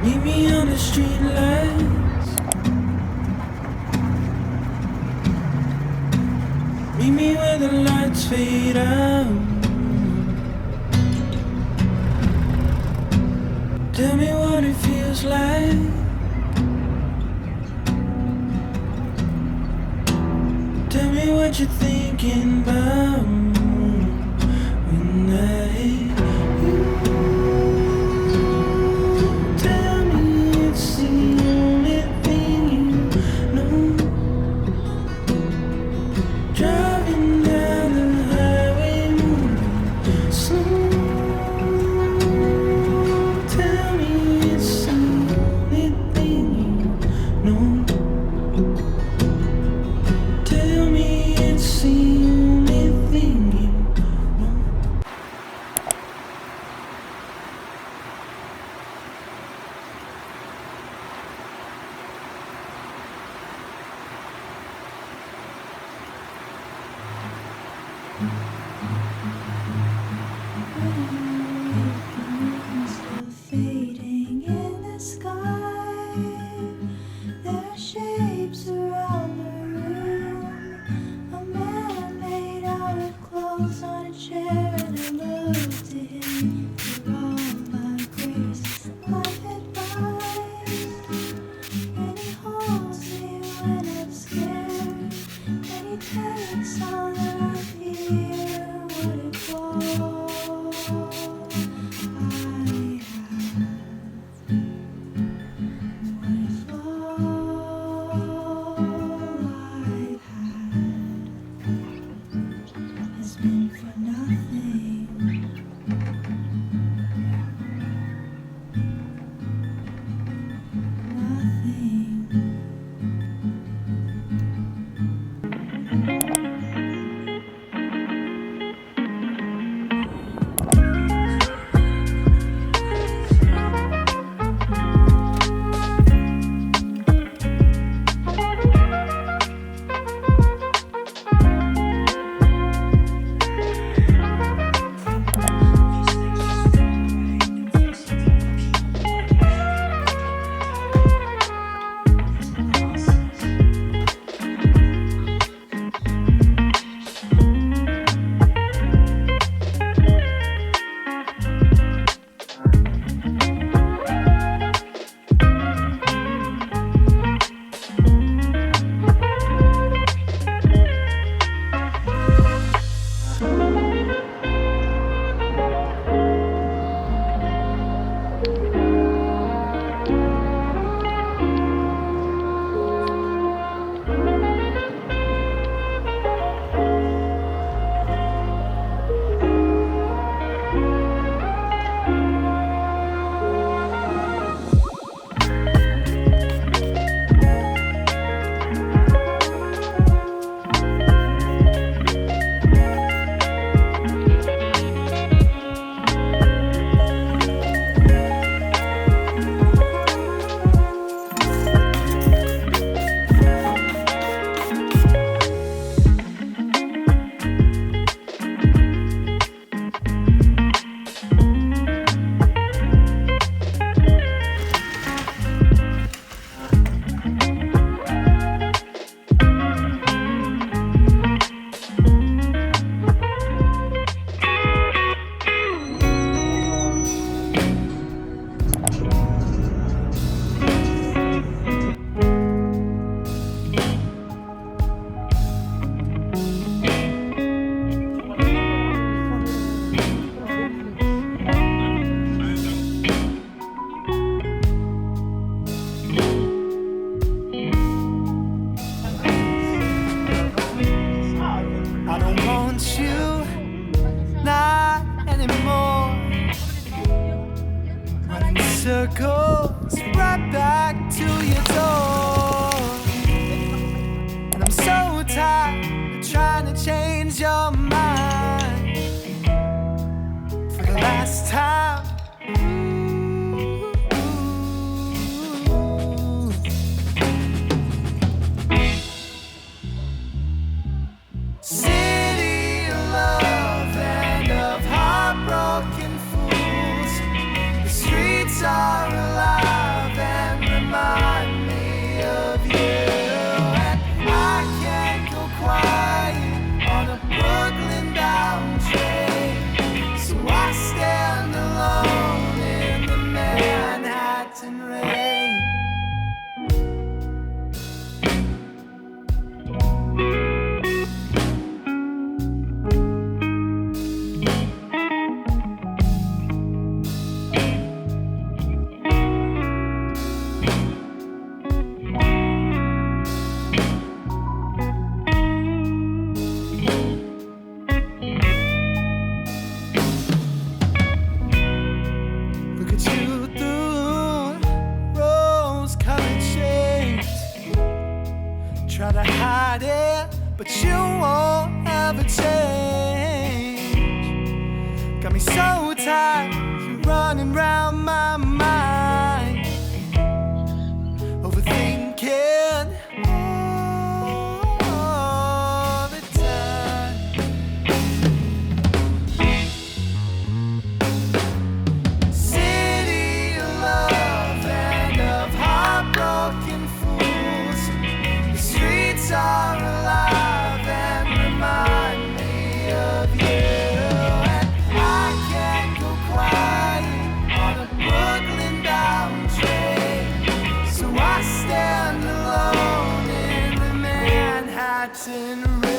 Meet me on the street lights. Meet me where the lights fade out. Tell me what it feels like. Tell me what you're thinking about when I hit you. Tell me it's the only thing you know. Driving down the highway, moving slow. Tell me it's the only thing you know. Tell me it's the only thing you know. Still fading in the sky. There are shapes around the room. A man made out of clothes on a chair, and I look to him for all my grace, my advice. And he holds me when I'm scared, and he takes all that I fear. What if all has been for nothing? Nothing. I don't want you, not anymore. Running circles right back to your door. And I'm so tired of trying to change your mind for the last time. City of love and of heartbroken fools. The streets are alive. but you won't ever change. Got me so tired, you're running round my mind, overthinking all the time. City of love and of heartbroken fools. The streets are alive and remind me of you. And I can't go quiet on a Brooklyn bound train, so I stand alone in the Manhattan rain.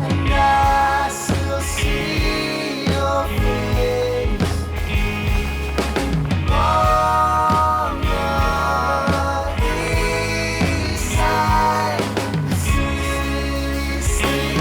And I still see your face on the east side. The city sleeps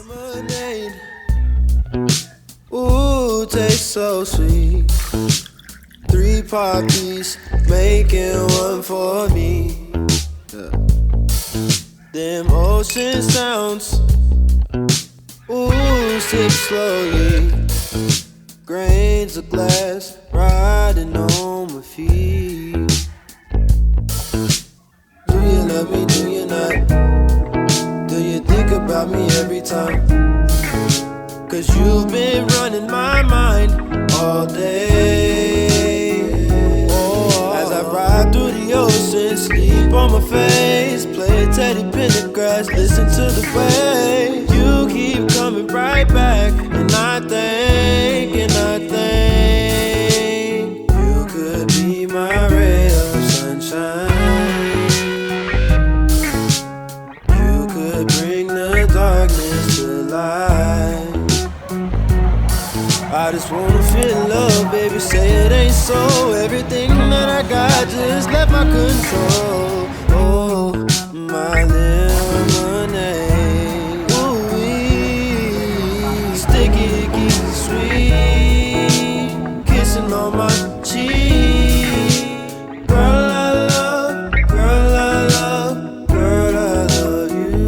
lemonade. Ooh, tastes so sweet. 3 poppies making one for me. Yeah. Them ocean sounds. Ooh, sip slowly. Grains of glass riding on my feet. Do you love me? Do you not? Do you think about me every time? 'Cause you've been running my mind all day. Oh, as I ride through the ocean, sleep on my face, play Teddy Pendergrass, listen to the way you keep coming right back. And I think you could be my ray of sunshine. You could bring the darkness to light. I just wanna feel love, baby, say it ain't so. Everything that I got just left my control. Oh, my lemonade. Ooh-wee. Sticky, keep it sweet. Kissing on my cheek. Girl, I love, girl, I love, girl, I love you.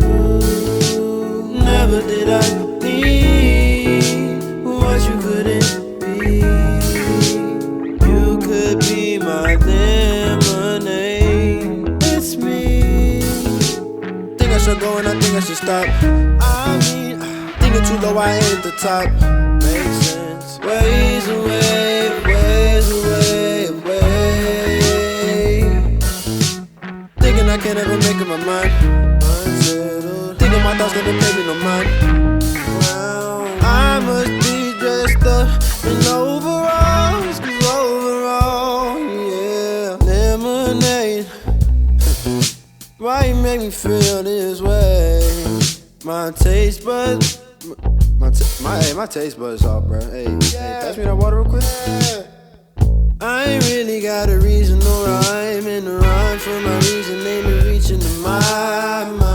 Never did I need what you couldn't be. You could be my lemonade. It's me. Think I should go and I think I should stop. I mean, thinking too low, I ain't at the top. Makes sense. Ways away, ways away, away. Thinking I can't ever make up my mind. Unsettled. Thinking my thoughts never pay me no mind. I must be dressed up in overalls, 'cause overall, yeah. Lemonade. Why you make me feel this way? My taste buds, my taste buds off, bro. Hey, pass me that water real quick. I ain't really got a reason or rhyme in the rhyme for my reason, ain't reaching to my mind.